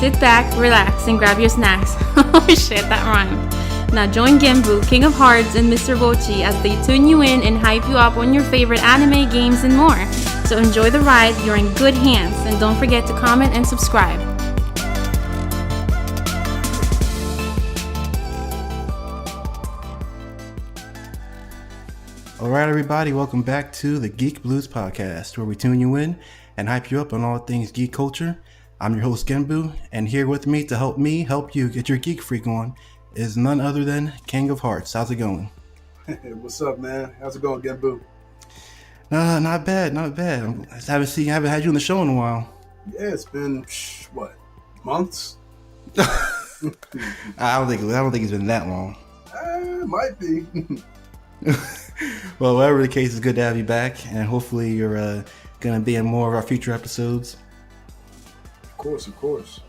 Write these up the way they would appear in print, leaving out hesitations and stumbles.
sit back, relax, and grab your snacks. Oh shit, that rhymed. Now join Genbu, King of Hearts, and Mr. Bochi as they tune you in and hype you up on your favorite anime, games, and more. So enjoy the ride, you're in good hands, and don't forget to comment and subscribe. Alright everybody, welcome back to the Geek Blues Podcast, where we tune you in and hype you up on all things geek culture. I'm your host Genbu, and here with me to help you get your geek freak on is none other than King of Hearts. How's it going? Hey, what's up, man? How's it going, Genbu? Not bad. I haven't had you on the show in a while. Yeah, it's been months? I don't think it's been that long. It might be. Well, whatever the case, it's good to have you back, and hopefully you're gonna be in more of our future episodes. Of course.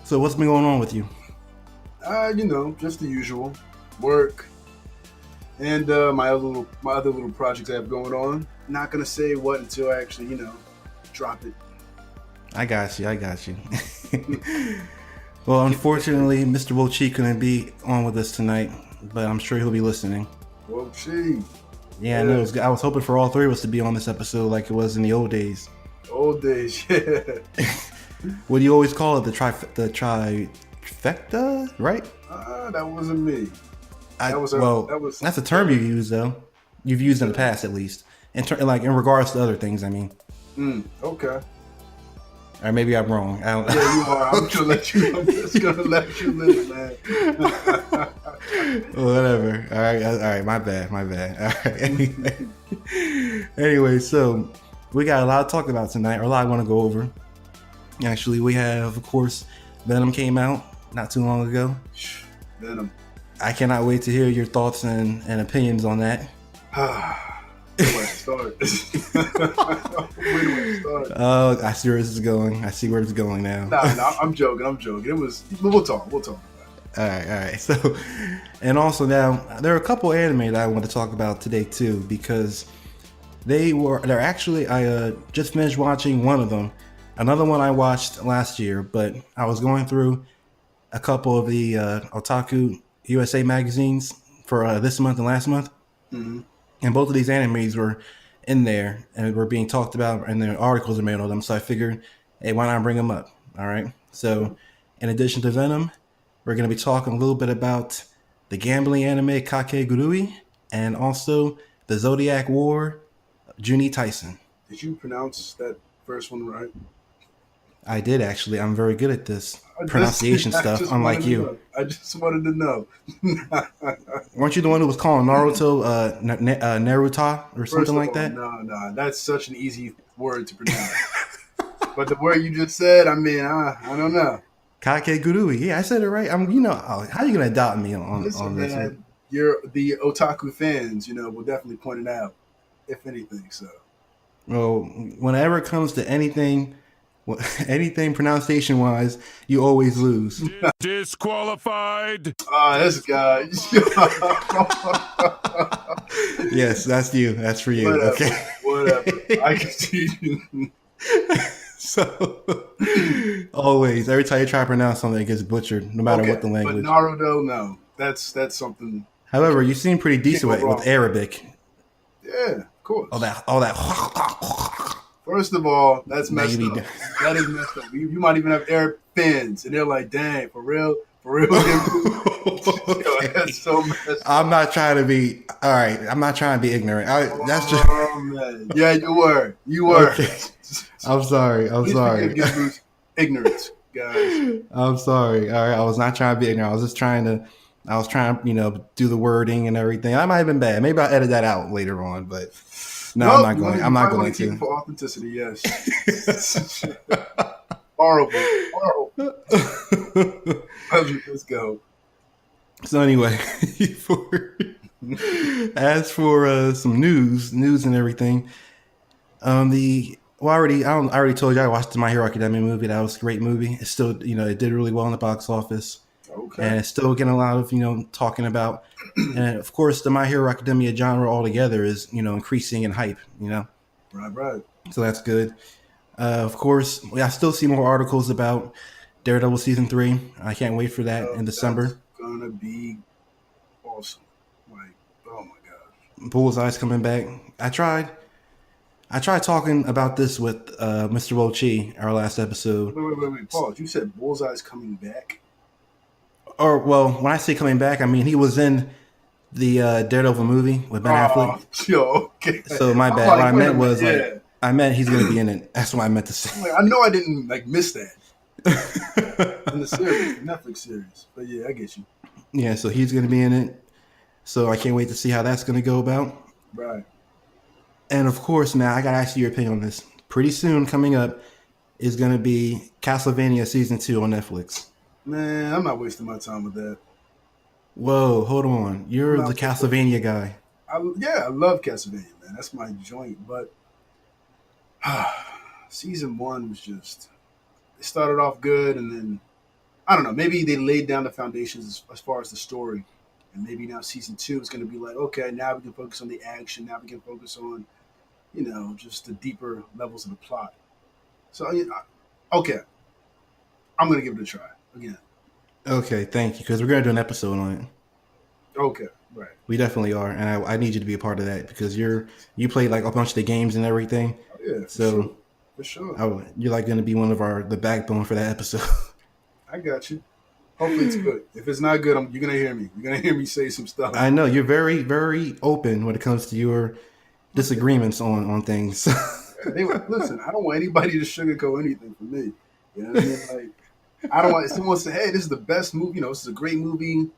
So what's been going on with you? Just the usual work and my other little projects I have going on. Not gonna say what until I actually, drop it. I got you. Well, unfortunately, Mr. Bochi couldn't be on with us tonight, but I'm sure he'll be listening. Bochi. Yeah, I know. I was hoping for all three of us to be on this episode like it was in the old days. Yeah. What do you always call it? The trifecta, right? That wasn't me. That's a term you've used, though. You've used in the past, at least. In regards to other things, I mean. Okay. Or maybe I'm wrong. I don't know. Yeah, you are. I'm just gonna let you live, man. Whatever. All right. My bad. All right. Anyway, so we got a lot to talk about tonight, or a lot I want to go over. Actually, we have, of course, Venom came out not too long ago. Venom. I cannot wait to hear your thoughts and opinions on that. Where do I start? Oh, I see where this is going. I see where it's going now. Nah, I'm joking. We'll talk. All right. So, and also now, there are a couple anime that I want to talk about today too, because I just finished watching one of them. Another one I watched last year, but I was going through a couple of the Otaku USA magazines for this month and last month. Mm-hmm. And both of these animes were in there and were being talked about, and their articles are made on them. So I figured, hey, why not bring them up? All right. So in addition to Venom, we're going to be talking a little bit about the gambling anime Kakegurui and also the Zodiac War, Juni Taisen. Did you pronounce that first one right? I did, actually. I'm very good at this pronunciation stuff, unlike you. I just wanted to know. Weren't you the one who was calling Naruto Naruto or something like that? No. That's such an easy word to pronounce. But the word you just said, I don't know. Kakegurui. Yeah, I said it right. How are you going to adopt me on this? Man, the otaku fans, will definitely point it out, if anything. So, well, whenever it comes to anything pronunciation wise, you always lose. Disqualified. This guy. Yes, that's you. That's for you. Whatever. I can see you. So, always, every time you try to pronounce something, it gets butchered, no matter what the language. But Naruto, no. That's something. However, you seem pretty decent with Arabic. Yeah, of course. All that. First of all, that's messed up. That is messed up. You might even have Arab fans, and they're like, "Dang, for real." Yo, that's so messed up. I'm not trying to be. All right, I'm not trying to be ignorant. That's just. Man. Yeah, you were. Okay. I'm sorry. Ignorance, guys. I'm sorry. All right, I was not trying to be ignorant. I was trying to, do the wording and everything. I might have been bad. Maybe I'll edit that out later on, but. No, I'm not going to. For authenticity, yes. Horrible. Let's go. So anyway, as for some news and everything, I already told you I watched the My Hero Academia movie. That was a great movie. It's still, it did really well in the box office. Okay. And it's still getting a lot of, talking about. And of course, the My Hero Academia genre altogether is, increasing in hype, Right. So that's good. Of course, I still see more articles about Daredevil season 3. I can't wait for that in December. That's gonna be awesome. Like, oh my god. Bullseye's coming back. I tried talking about this with Mr. Wochi, our last episode. Wait. Pause. You said Bullseye's coming back? Or, well, when I say coming back, I mean he was in the Daredevil movie with Ben Affleck. Yo, okay. So my bad. Like, what I meant was yeah. I meant he's going to be in it. That's what I meant to say. Like, I know I didn't miss that in the series, the Netflix series. But yeah, I get you. Yeah, so he's going to be in it. So I can't wait to see how that's going to go about. Right. And of course, now I got to ask you your opinion on this. Pretty soon, coming up, is going to be Castlevania Season 2 on Netflix. Man, I'm not wasting my time with that. Whoa, hold on. You're the Castlevania guy. I love Castlevania, man. That's my joint. But season 1 was just, it started off good, and then I don't know. Maybe they laid down the foundations as far as the story, and maybe now season 2 is going to be like, okay, now we can focus on the action. Now we can focus on, just the deeper levels of the plot. So, okay, I'm going to give it a try again. Okay, thank you, because we're going to do an episode on it. Okay, right. We definitely are, and I need you to be a part of that because you played like a bunch of the games and everything. Oh, yeah, so for sure. You're like going to be one of the backbone for that episode. I got you. Hopefully it's good. If it's not good, you're gonna hear me. You're gonna hear me say some stuff. I know you're very, very open when it comes to your disagreements on things. Listen, I don't want anybody to sugarcoat anything for me. You know what I mean? Like, I don't want someone to say, "Hey, this is the best movie. This is a great movie."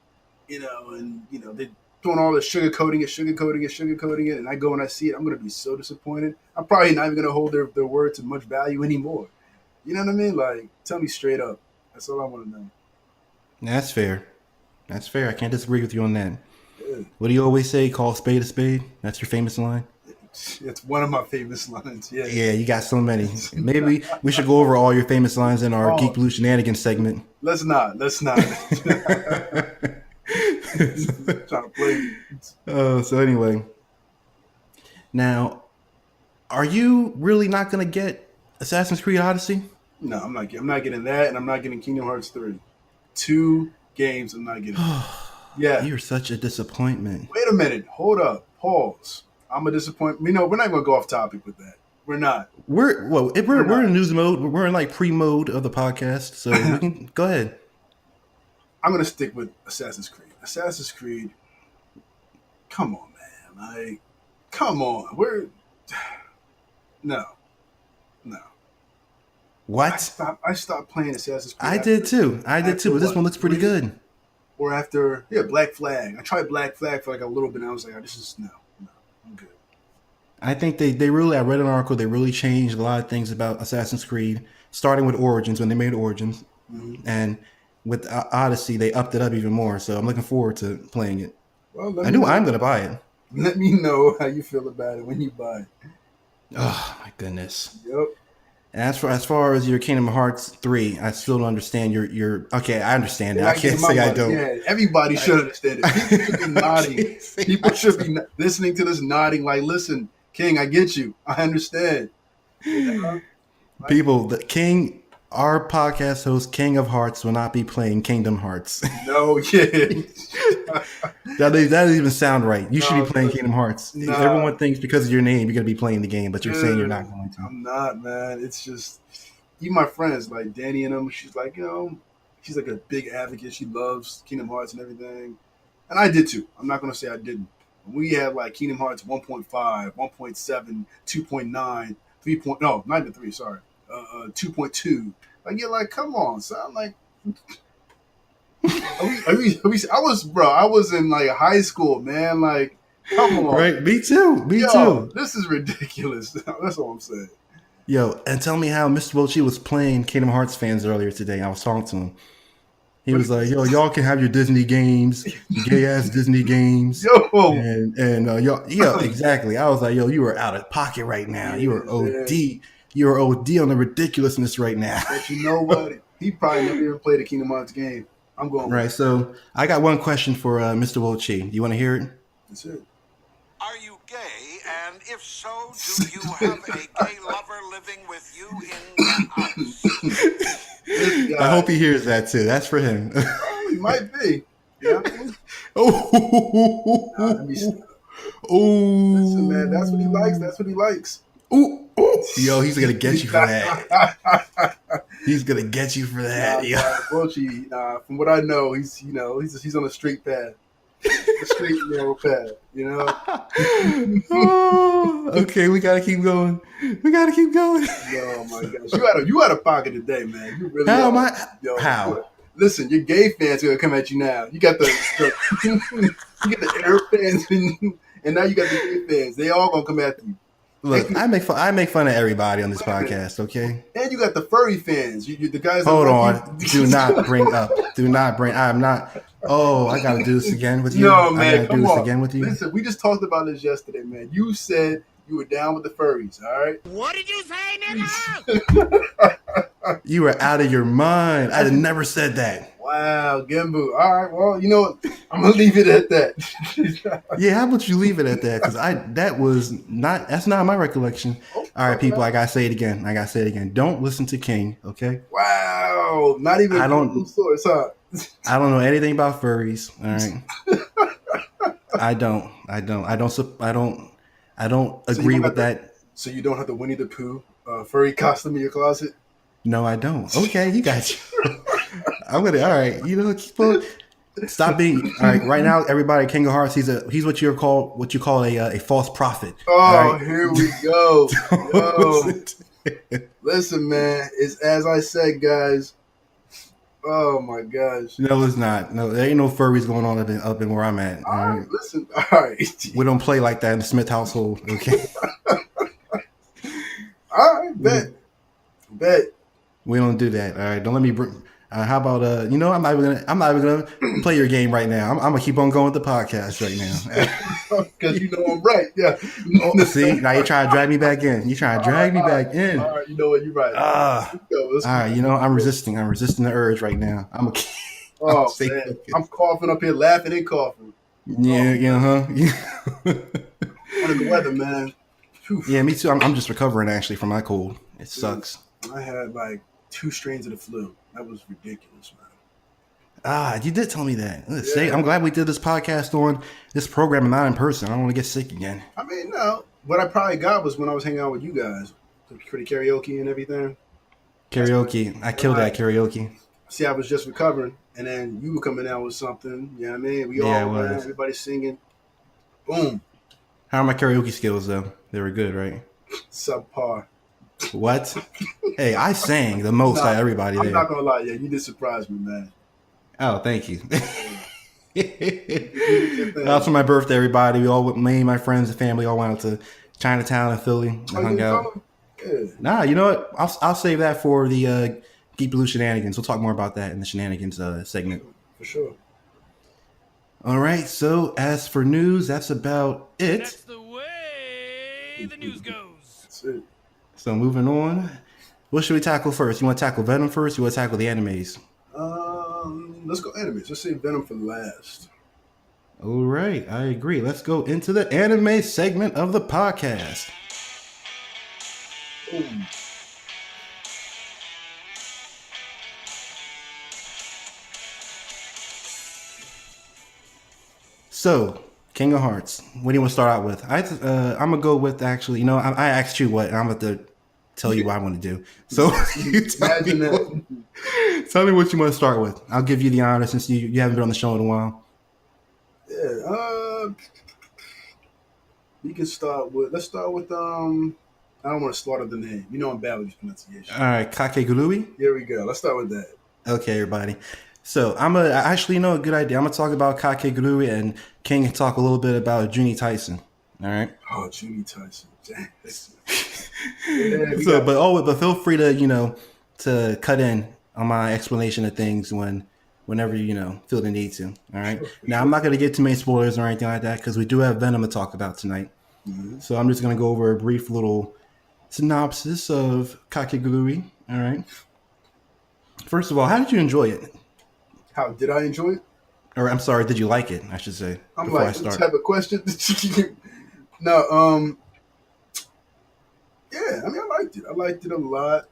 And they're doing all the sugarcoating it, and I go and I see it. I'm gonna be so disappointed. I'm probably not even gonna hold their word to much value anymore. You know what I mean? Like, tell me straight up. That's all I want to know. That's fair. I can't disagree with you on that. Yeah. What do you always say? Call a spade a spade? That's your famous line? It's one of my famous lines. Yeah. Yeah, you got so many. Maybe we should go over all your famous lines in our Geek Blue Shenanigans segment. Let's not. Trying to play. So anyway. Now, are you really not going to get Assassin's Creed Odyssey? No, I'm not getting that, and I'm not getting Kingdom Hearts 3. 2 games I'm not getting. Yeah. You're such a disappointment. Wait a minute. Hold up. Pause. I'm a disappointment. We're not going to go off topic with that. We're not. We're in news mode. We're in like pre-mode of the podcast, so we can go ahead. I'm going to stick with Assassin's Creed. Assassin's Creed. Come on, man. Like, come on. No. What? I stopped playing Assassin's Creed. I did too, but this one looks pretty good. Or after, Black Flag. I tried Black Flag for like a little bit, and I was like, this is, no, I'm good. I think they really, I read an article, they really changed a lot of things about Assassin's Creed, starting with Origins, when they made Origins. Mm-hmm. And with Odyssey, they upped it up even more. So I'm looking forward to playing it. Well, I'm going to buy it. Let me know how you feel about it when you buy it. Oh, my goodness. Yep. And as far as your Kingdom Hearts 3, I still don't understand your okay, I understand it. I can't say I don't. Yeah, everybody should understand it. People should be nodding. People should be listening to this nodding like, listen, King, I get you. I understand. People, our podcast host, King of Hearts, will not be playing Kingdom Hearts. No, yeah. That doesn't even sound right. You should be playing Kingdom Hearts. No. Everyone thinks because of your name, you're going to be playing the game, but you're saying you're not going to. I'm not, man. It's just, even my friends, like Danny and them, she's like, she's like a big advocate. She loves Kingdom Hearts and everything. And I did too. I'm not going to say I didn't. We had like Kingdom Hearts 1.5, 1.7, 2.9, 3. No, not even 3, sorry. 2.2. Like, you're like, come on, son. Like, I was in like high school, man. Like, come on. Right, me too. Too. This is ridiculous. That's all I'm saying. Yo, and tell me how Mr. Wilchie was playing Kingdom Hearts fans earlier today. I was talking to him. He was like, "Yo, y'all can have your Disney games, gay ass Disney games." Yo, and y'all, yeah, exactly. I was like, "Yo, you are out of pocket right now. You are OD. You are OD on the ridiculousness right now." But you know what? He probably never even played a Kingdom Hearts game. I'm going right. So I got one question for Mr. Wilchie. Do you want to hear it? That's it. Are you gay? And if so, do you have a gay lover living with you in the house? This I guy, hope he hears that too. That's for him. oh, he might be. You know what I mean? Let me stop. Oh, Listen, man, that's what he likes. That's what he likes. ooh, ooh. Yo, he's gonna get you for that. He's gonna get you for that. Yo. Bochy, from what I know, he's on a straight path, a straight and narrow path. You know. Oh, okay, we gotta keep going. We gotta keep going. Oh my gosh, you out of pocket today, man. You really How are. am I? Yo, How? Listen, your gay fans are gonna come at you now. You got the you get the Arab fans, and now you got the gay fans. They all gonna come after you. Look, I make fun of everybody on this podcast. Okay. And you got the furry fans. You the guys. Hold that on. like you. Do not bring up. Do not bring. I'm not. Oh, I gotta do this again with you. No, I man, gotta come do this on. again with you. Listen, we just talked about this yesterday, man. You said you were down with the furries, all right? What did you say, nigga? You were out of your mind. I never said that. Wow, Gembu. All right, well, you know what? I'm gonna leave it at that. Yeah, how about you leave it at that? Because that's not my recollection. All right, people, I gotta say it again. Don't listen to King, okay? Wow, not even I don't- source, huh? I don't know anything about furries. All right. I don't agree with that. So you don't have the Winnie the Pooh furry costume in your closet? No, I don't. Okay, you got you. All right. You know, keep on. Stop being all right. Right now, everybody, King of Hearts, he's what you call a false prophet. Oh, all right? here we go. Yo, Listen. listen, man. It's as I said, guys. Oh my gosh. No, it's not. No, there ain't no furries going on up in where I'm at. All right, listen. All right. We don't play like that in the Smith household. Okay. All right, bet. We don't do that. All right. Don't let me bring. How about I'm not even gonna play your game right now. I'm gonna keep on going with the podcast right now. Because you know I'm right. Yeah. See, now you're trying to drag me back in. All right, you know what? You're right. All right, I'm resisting the urge right now. I'm a. Oh man, I'm coughing up here, laughing and coughing. Yeah. Under the weather, man. Whew. Yeah, me too. I'm just recovering actually from my cold. It sucks. I had like 2 strains of the flu. That was ridiculous, man. You did tell me that. Yeah. I'm glad we did this podcast on this program and not in person. I don't want to get sick again. I mean, no. What I probably got was when I was hanging out with you guys for the karaoke and everything. Karaoke. I killed that karaoke. See, I was just recovering, and then you were coming out with something. You know what I mean? We Yeah, all it went, was. everybody singing. Boom. How are my karaoke skills though? They were good, right? Subpar. What? Hey, I sang the most out of everybody I'm there. not gonna lie, yeah, you did surprise me, man. Oh, thank you. That was for my birthday, everybody. Me and my friends and family all went out to Chinatown and Philly and hung out. Yeah. Nah, you know what? I'll save that for the Geek Blue shenanigans. We'll talk more about that in the shenanigans segment. For sure. All right. So as for news, that's about it. That's the way the news goes. That's it. So moving on. What should we tackle first? You want to tackle Venom first? You want to tackle the animes? Let's go animes. Let's save Venom for last. All right. I agree. Let's go into the anime segment of the podcast. Ooh. So, King of Hearts. What do you want to start out with? I'm gonna go with actually. You know, I asked you what, and I'm about to tell you what I want to do. So, you tell me, tell me what you want to start with. I'll give you the honor since you haven't been on the show in a while. Yeah. We can start with. Let's start with. I don't want to slaughter the name. You know I'm bad with this pronunciation. All right, Kakegurui. Here we go. Let's start with that. Okay, everybody. So actually, a good idea. I'm gonna talk about Kakegurui and King and talk a little bit about Juni Tyson. All right. Oh, Juni Tyson. Dang. But feel free to to cut in on my explanation of things whenever you feel the need to. All right. Now I'm not gonna get too many spoilers or anything like that because we do have Venom to talk about tonight. Mm-hmm. So I'm just gonna go over a brief little synopsis of Kakegurui. All right. First of all, how did you enjoy it? How did I enjoy it? Or I'm sorry, did you like it? I should say. I'm before like, I start. what type of question? No, yeah, I mean, I liked it. I liked it a lot.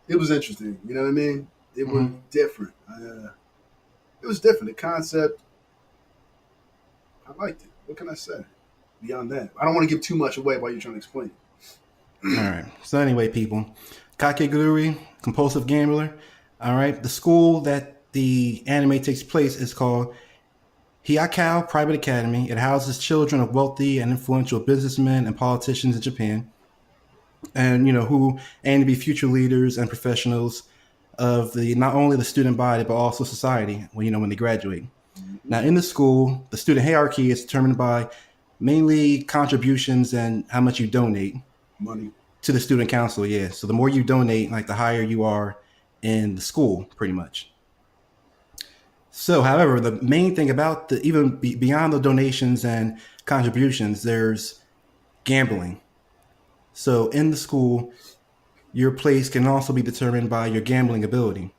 It was interesting. You know what I mean? It was different. It was different. The concept, I liked it. What can I say beyond that? I don't want to give too much away while you're trying to explain it. All right. So anyway, people, Kakegurui, compulsive gambler. All right. The school that the anime takes place is called Hyakao Private Academy. It houses children of wealthy and influential businessmen and politicians in Japan, and who aim to be future leaders and professionals of the not only the student body but also society when they graduate. Now, in the school, the student hierarchy is determined by mainly contributions and how much you donate Money. to the student council. Yeah, so the more you donate, like the higher you are in the school, pretty much. So, however, the main thing about beyond the donations and contributions, there's gambling. So, in the school, your place can also be determined by your gambling ability,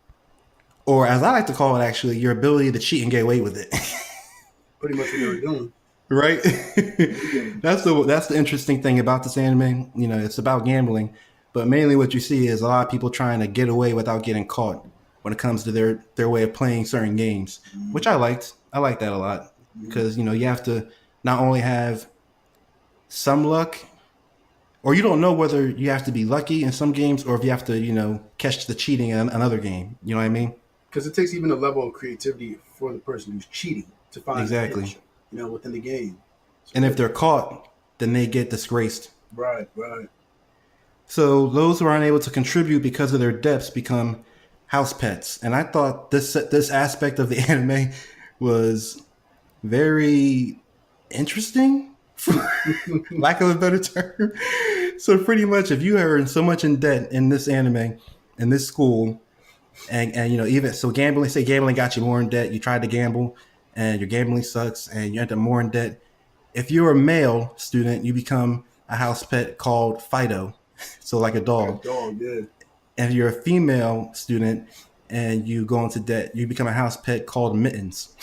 or as I like to call it, actually, your ability to cheat and get away with it. Pretty much what they were doing. Right? That's the interesting thing about this anime. It's about gambling, but mainly what you see is a lot of people trying to get away without getting caught when it comes to their way of playing certain games, which I liked. I like that a lot because you have to not only have some luck, or you don't know whether you have to be lucky in some games or if you have to catch the cheating in another game. You know what I mean? Because it takes even a level of creativity for the person who's cheating to find Exactly. the edge, within the game. So, and if they're caught, then they get disgraced. Right. So those who are unable to contribute because of their debts become house pets. And I thought this aspect of the anime was very interesting, for lack of a better term. So pretty much, if you are so much in debt in this anime, in this school, and even so, gambling got you more in debt. You tried to gamble, and your gambling sucks, and you end up more in debt. If you're a male student, you become a house pet called Fido, so like a dog. Like a dog, yeah. And if you're a female student and you go into debt, you become a house pet called Mittens.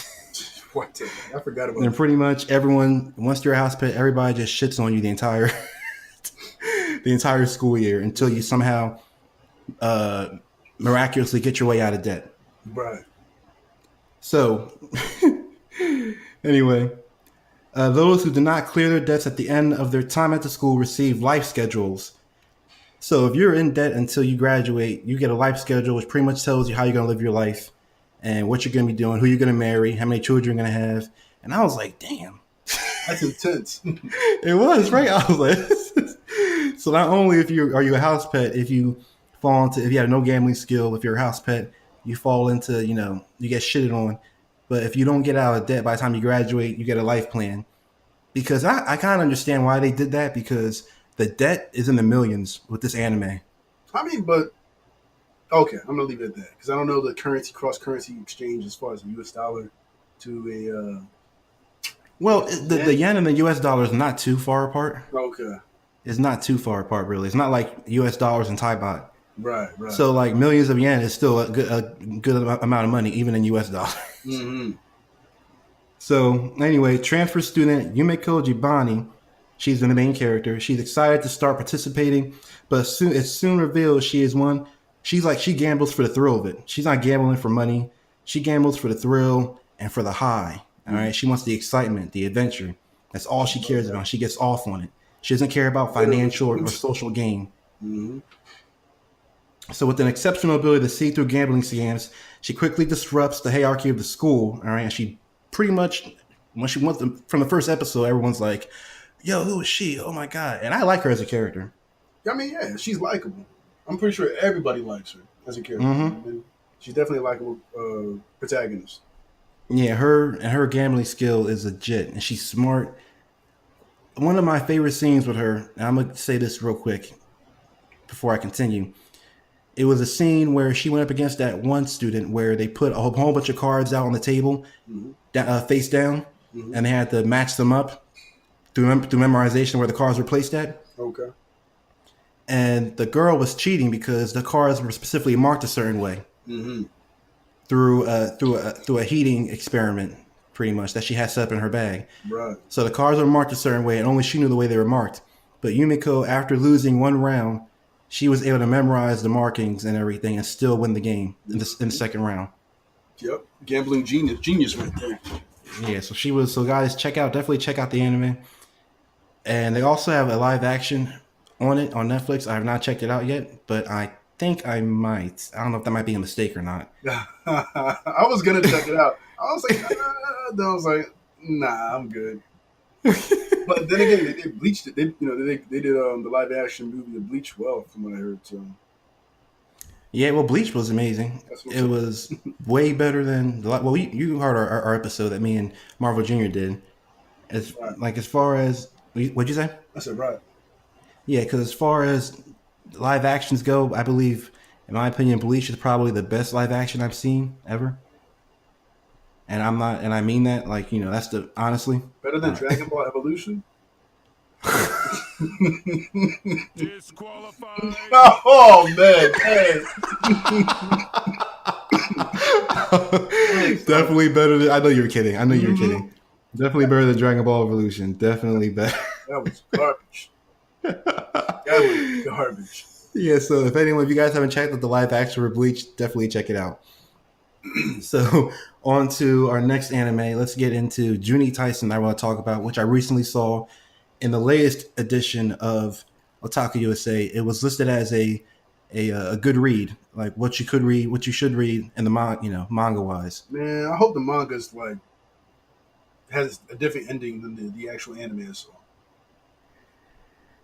What? I forgot about And that. pretty much everyone, once you're a house pet, everybody just shits on you the entire the entire school year until you somehow miraculously get your way out of debt. Right. So, anyway, those who do not clear their debts at the end of their time at the school receive life schedules. So if you're in debt until you graduate, you get a life schedule, which pretty much tells you how you're going to live your life and what you're going to be doing, who you're going to marry, how many children you're going to have. And I was like, damn. That's intense. It was, right? I was like, so not only are you a house pet, if you have no gambling skill, if you're a house pet, you fall into, you get shitted on. But if you don't get out of debt by the time you graduate, you get a life plan. Because I kind of understand why they did that, because the debt is in the millions with this anime. I mean, but okay, I'm gonna leave it at that because I don't know the cross-currency exchange as far as the U.S. dollar to a. Well, the yen and the U.S. dollar is not too far apart. Okay. It's not too far apart, really. It's not like U.S. dollars and Thai baht. Right. So, like, millions of yen is still a good amount of money, even in U.S. dollars. Mm-hmm. So, anyway, transfer student Yumeko Jibani, she's the main character. She's excited to start participating, but it's soon revealed she gambles for the thrill of it. She's not gambling for money. She gambles for the thrill and for the high. All right. She wants the excitement, the adventure. That's all she cares about. She gets off on it. She doesn't care about financial or social gain. Mm-hmm. So with an exceptional ability to see through gambling scams, she quickly disrupts the hierarchy of the school. All right. And she pretty much, when she wants from the first episode, everyone's like, yo, who is she? Oh my God. And I like her as a character. I mean, yeah, she's likable. I'm pretty sure everybody likes her as a character. Mm-hmm. I mean, she's definitely a likable protagonist. Yeah, her gambling skill is legit, and she's smart. One of my favorite scenes with her, and I'm going to say this real quick before I continue. It was a scene where she went up against that one student where they put a whole bunch of cards out on the table, face down, and they had to match them up through memorization where the cards were placed at. Okay. And the girl was cheating because the cards were specifically marked a certain way through a heating experiment pretty much, that she had set up in her bag. Right. So the cards were marked a certain way, and only she knew the way they were marked. But Yumiko, after losing one round, she was able to memorize the markings and everything and still win the game in the second round. Yep. Gambling genius right there. Yeah, so guys, definitely check out the anime. And they also have a live action on it on Netflix. I have not checked it out yet, but I think I might. I don't know if that might be a mistake or not. I was gonna check it out. I was like, then I was like, nah, I'm good. But then again, they bleached it. They did the live action movie of Bleach well, from what I heard. So yeah, well, Bleach was amazing. It was way better than you heard our episode that me and Marvel Jr. did. As far as what'd you say? I said right. Yeah, because as far as live actions go, I believe, in my opinion, Bleach is probably the best live action I've seen ever. And I mean that, that's honestly. Better than Dragon Ball Evolution? Disqualified. Oh, man. Hey. Definitely better than. I know you were kidding. Definitely better than Dragon Ball Evolution. Definitely better. That was garbage. Yeah, so if you guys haven't checked out the live action for Bleach, definitely check it out. So, on to our next anime. Let's get into Juni Tyson, I want to talk about, which I recently saw in the latest edition of Otaku USA. It was listed as a good read, like what you should read in the manga wise. Man, I hope the manga's has a different ending than the actual anime I saw.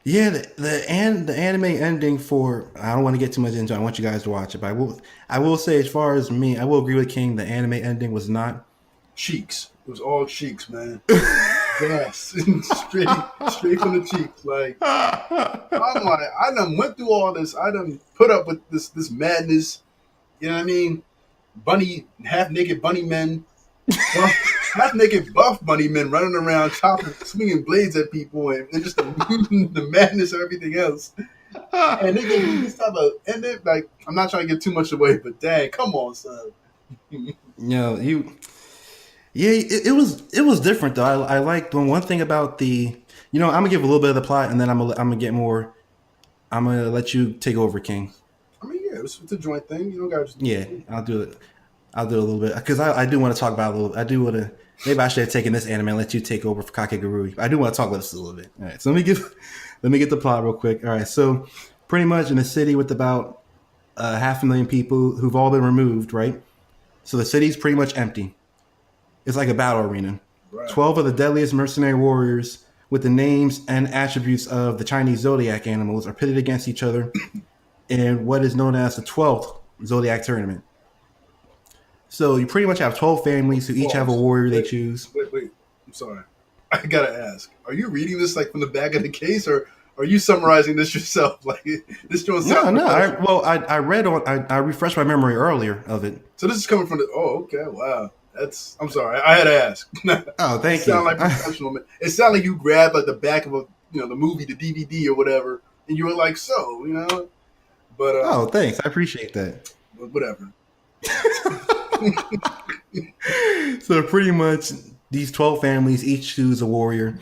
Yeah, the anime ending for, I don't want to get too much into it. I want you guys to watch it, but I will say, as far as me, I will agree with King. The anime ending was not cheeks. It was all cheeks, man. Yes, straight from the cheeks. I'm like, I done went through all this. I done put up with this madness. You know what I mean? Half naked bunny men. Half naked buff bunny men running around swinging blades at people and just the madness and everything else. And they give me this type of ending. I'm not trying to give too much away, but dang, come on, son. It was different though. I liked one thing about the, I'm gonna give a little bit of the plot and then I'm gonna get more. I'm gonna let you take over, King. I mean, yeah, it's a joint thing. You don't gotta just. Yeah, I'll do it. I'll do a little bit because I do want to talk about a little. I do want to. Maybe I should have taken this anime and let you take over for Kakegurui. I do want to talk about this a little bit. All right, so let me get the plot real quick. All right, so pretty much in a city with about 500,000 people who've all been removed, right? So the city's pretty much empty. It's like a battle arena. Right. 12 of the deadliest mercenary warriors with the names and attributes of the Chinese zodiac animals are pitted against each other in what is known as the 12th zodiac tournament. So you pretty much have 12 families who each have a warrior they choose. Wait. I'm sorry. I gotta ask. Are you reading this from the back of the case, or are you summarizing this yourself? This don't sound. No. I read on. I refreshed my memory earlier of it. So this is coming from the. Oh, okay. Wow. I'm sorry. I had to ask. Oh, thank you. Sound like professional. Man. It sounded like you grabbed the back of the movie, the DVD or whatever, and you were like, so. But oh, thanks. I appreciate that. But whatever. So pretty much these 12 families each choose a warrior,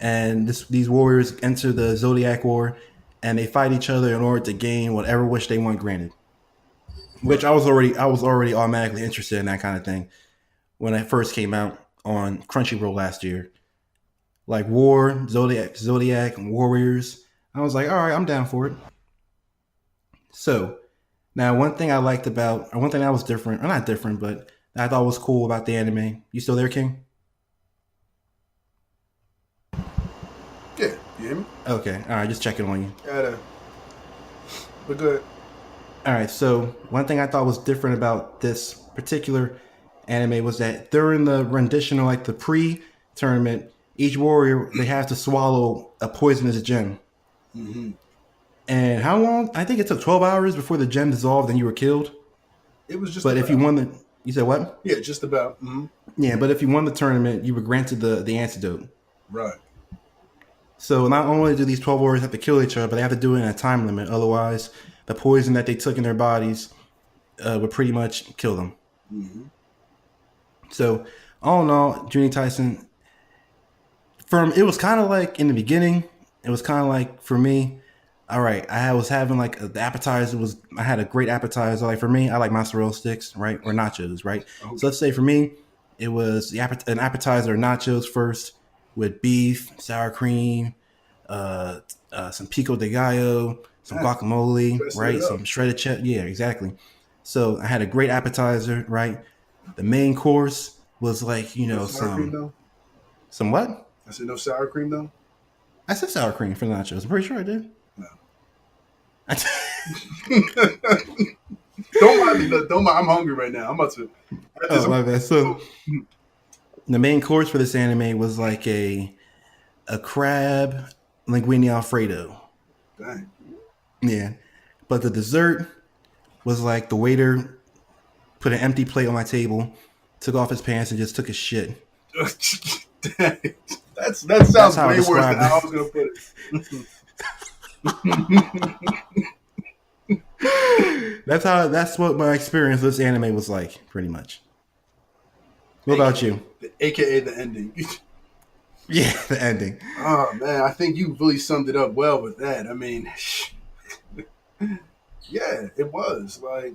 and these warriors enter the Zodiac War, and they fight each other in order to gain whatever wish they want granted. Which I was already automatically interested in that kind of thing when it first came out on Crunchyroll last year. Like War, Zodiac, and Warriors. I was like, all right, I'm down for it. So now, one thing that was different, or not different, but I thought was cool about the anime. You still there, King? Yeah, you hear me? Okay, all right, just checking on you. We're good. All right, so one thing I thought was different about this particular anime was that during the rendition or the pre-tournament, each warrior, they have to swallow a poisonous gem. Mm-hmm. And how long? I think it took 12 hours before the gem dissolved and you were killed. It was just. But if you won you said what? Yeah, just about. Mm-hmm. Yeah, but if you won the tournament, you were granted the antidote. Right. So not only do these 12 warriors have to kill each other, but they have to do it in a time limit. Otherwise, the poison that they took in their bodies would pretty much kill them. Mm-hmm. So all in all, Junior Tyson. It was kind of like in the beginning. It was kind of like for me. All right, was having like the appetizer was. I had a great appetizer. Like for me, I like mozzarella sticks, right, or nachos, right. Okay. So let's say for me, it was an appetizer, nachos first with beef, sour cream, some pico de gallo, some Nice. guacamole, Dressing right, it up. some shredded cheese. Yeah, exactly. So I had a great appetizer, right. The main course was like No sour cream though. some what? I said no sour cream though. I said sour cream for the nachos. I'm pretty sure I did. No. Don't mind me. Don't mind. I'm hungry right now. I'm about to. Oh my bad. So the main course for this anime was like a crab linguine alfredo. Dang. Yeah, but the dessert was like the waiter put an empty plate on my table, took off his pants, and just took a shit. Dang. That sounds how I way worse than described how I it. was gonna put it. That's what my experience with this anime was like, pretty much. What about you? AKA the ending. Yeah, the ending. Oh man, I think you really summed it up well with that. I mean, yeah, it was like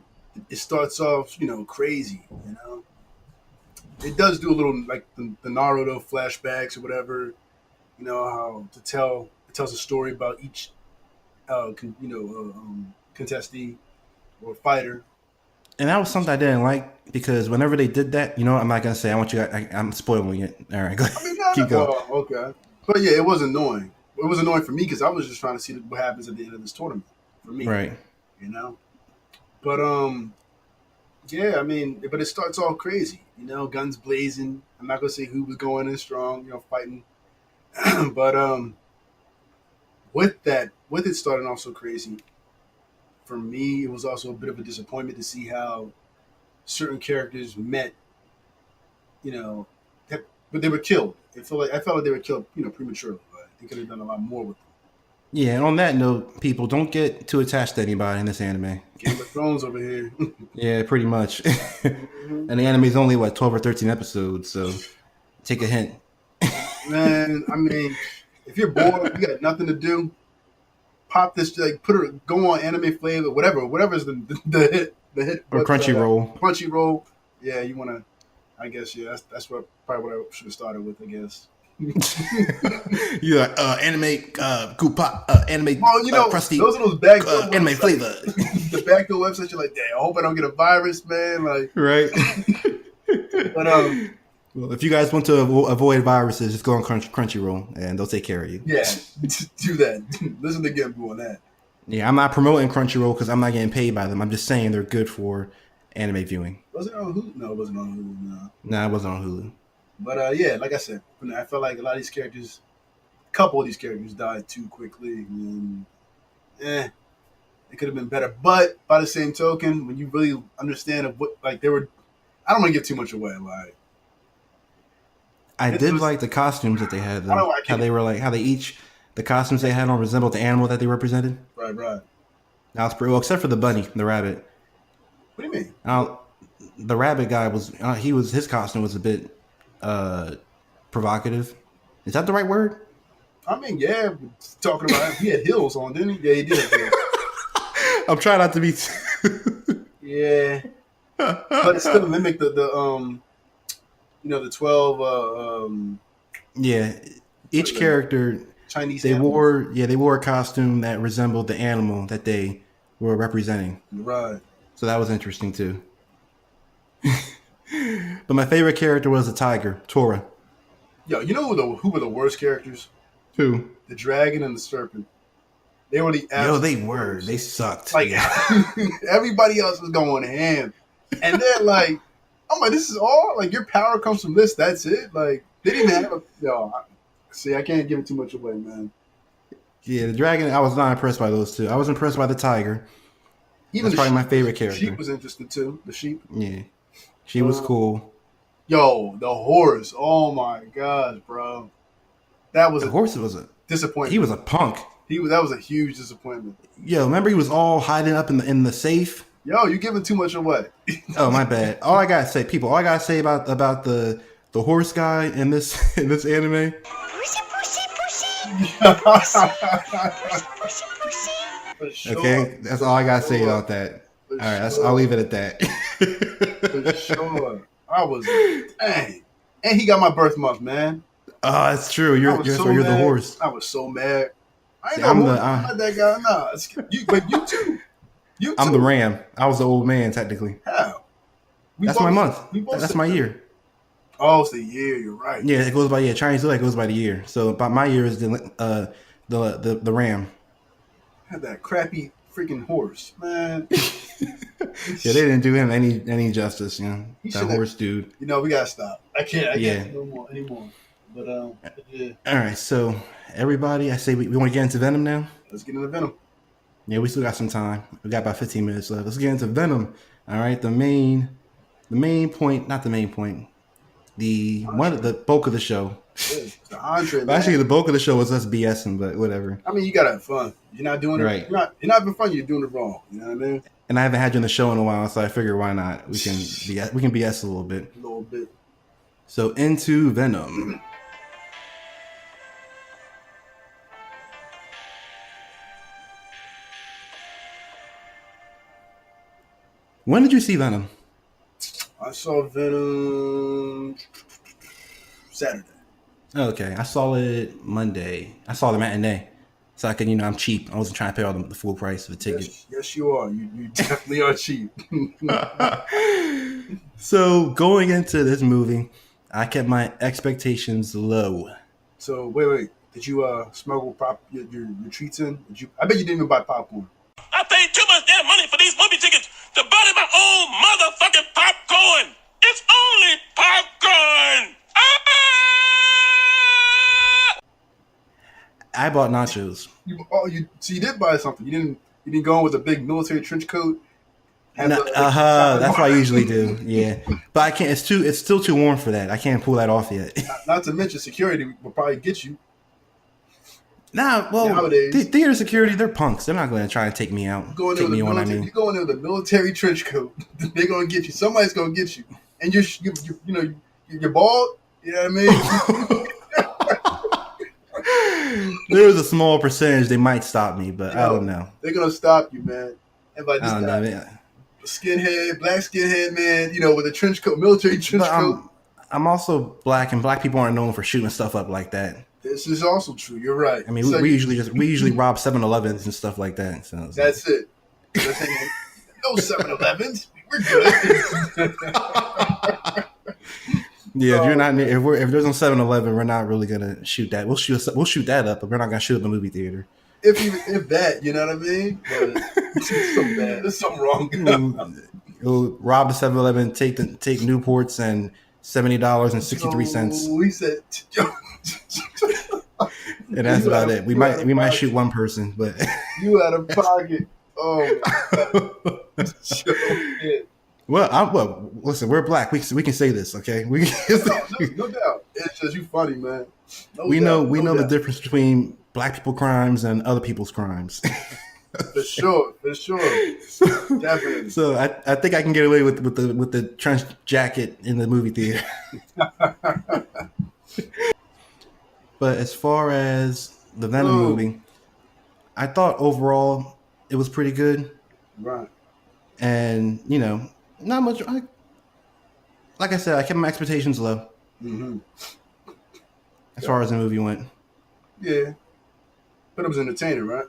it starts off, crazy. It does do a little like the Naruto flashbacks or whatever. How it tells a story about each, contestee or fighter. And that was something I didn't like because whenever they did that, I'm not gonna say. I want you. I'm spoiling it. All right, go ahead. I mean, Keep going. well, okay, but yeah, it was annoying. It was annoying for me because I was just trying to see what happens at the end of this tournament. For me, Right. But yeah, I mean, but it starts all crazy. Guns blazing. I'm not gonna say who was going in strong, fighting, but with it starting off so crazy, for me, it was also a bit of a disappointment to see how certain characters met, but they were killed. I felt like they were killed, prematurely. But they could have done a lot more with them. Yeah, and on that note, people don't get too attached to anybody in this anime. Game of Thrones over here. Yeah, pretty much. And the anime's only 12 or 13 episodes, so take a hint. Man, I mean, if you're bored, you got nothing to do, pop this, go on Anime Flavor, whatever's the hit. Or Crunchyroll. Crunchyroll. Yeah, you want to. I guess that's probably what I should have started with. I guess. You're like anime Coupon, anime Well, crusty those are those backdoor anime websites. flavor. The backdoor websites. You're like, damn, I hope I don't get a virus, man. Like, Right. but Well, if you guys want to avoid viruses, just go on Crunchyroll and they'll take care of you. yeah, do that. Listen to Genbu on that. Yeah, I'm not promoting Crunchyroll because I'm not getting paid by them. I'm just saying they're good for anime viewing. Was it on Hulu? No, it wasn't on Hulu. No. Nah, it wasn't on Hulu. But yeah, like I said, I felt like a couple of these characters died too quickly. And, it could have been better. But by the same token, when you really understand what they were, I don't want to give too much away. Like, I did like the costumes that they had, though. How they were the costumes they had on resembled the animal that they represented. Right. That was pretty well, except for the bunny, the rabbit. What do you mean? Now, the rabbit guy his costume was a bit provocative. Is that the right word? I mean, yeah, talking about he had heels on, didn't he? Yeah, he did. Yeah. I'm trying not to be. Yeah, but it still mimicked the 12. Yeah, each character Chinese. they wore a costume that resembled the animal that they were representing. Right. So that was interesting too. But my favorite character was the tiger, Tora. Yo, you know who were the worst characters? Who? The dragon and the serpent. They were the they were. worst. They sucked. Like everybody else was going ham, and they're like, "I'm like, this is all like your power comes from this. That's it." Like they didn't have a See, I can't give it too much away, man. Yeah, the dragon. I was not impressed by those two. I was impressed by the tiger. That's probably my favorite character. The sheep was interesting too. The sheep. Yeah, she was cool. Yo, the horse. Oh my gosh, bro. That was The horse was a disappointment. He was a punk. That was a huge disappointment. Yo, remember he was all hiding up in the safe. Yo, you're giving too much away. Oh, my bad. All I gotta say about the the horse guy in this anime. For sure. Okay, that's all I gotta say about that. For All right, sure. I'll leave it at that. For sure. I was dang. And he got my birth month, man. Oh, that's true. You're the mad. horse. I was so mad. I ain't See, no I'm horse. the- I'm not that guy. Nah, but you too. You too. I'm the ram. I was the old man technically. How? That's my month. That's my year. Oh, it's the year. You're right. Yeah, it goes by year. Chinese zodiac goes by the year. So, by my year is the ram. I had that crappy freaking horse, man. Yeah, they didn't do him any justice. You know, He that should've- horse dude. You know, we gotta stop. I can't Yeah. no more anymore. But yeah, All right, so everybody, I say we want to get into Venom now. let's get into Venom. Yeah, we still got some time. We got about 15 minutes left. Let's get into Venom. All right, the main point, not the main point. The bulk of the show. Yeah, it's the entree, But man. actually, the bulk of the show was us BSing, but whatever. I mean, you gotta have fun. You're not doing it Right. You're not having fun. You're doing it wrong. You know what I mean? And I haven't had you on the show in a while, so I figured why not? We can BS a little bit. A little bit. So into Venom. When did you see Venom? I saw Venom Saturday. Okay, I saw it Monday. I saw the matinee, so I could, I'm cheap. I wasn't trying to pay all the full price of the ticket. Yes, you are. You definitely are cheap. So going into this movie, I kept my expectations low. So wait. Did you smuggle your treats in? I bet you didn't even buy popcorn. I paid too much damn money for these movie tickets to buy my own motherfucking popcorn. It's only popcorn. I bought nachos. You did buy something. You didn't go in with a big military trench coat. That's what I usually do. Yeah, but I can't. It's still too warm for that. I can't pull that off yet. Not to mention security will probably get you. Nah, well, Nowadays- theater security, they're punks. They're not going to try to take me out. Take me on. You go in there with a military trench coat. They're gonna get you. Somebody's gonna get you, and you're bald. You know what I mean? There's a small percentage they might stop me, but I don't know. They're gonna stop you, man. And by I this don't guy, know. Man. black skinhead man, with a trench coat, military trench But coat. I'm also black, and black people aren't known for shooting stuff up like that. This is also true. You're right. I mean, So we usually rob 7-Elevens and stuff like that. So That's it. No 7-Elevens. We're good. yeah, if you're not if there's no 7-Eleven, we're not really gonna shoot that. We'll shoot that up, but we're not gonna shoot up a movie theater. if that, you know what I mean? But it's so bad. There's something wrong. We'll rob the 7-Eleven, take Newports and $70.63. We said, And that's about it. We might shoot one person, but you out of pocket. Oh my God. well, listen, we're black. We can say this, okay? No doubt. It's just you funny, man. We know the doubt. difference between black people crimes and other people's crimes. For sure. Definitely. So I think I can get away with the trench jacket in the movie theater. But as far as the Venom movie, I thought overall it was pretty good. Right. And, not much. Like I said, I kept my expectations low Mm-hmm. as far as the movie went. Yeah. But it was entertaining, right?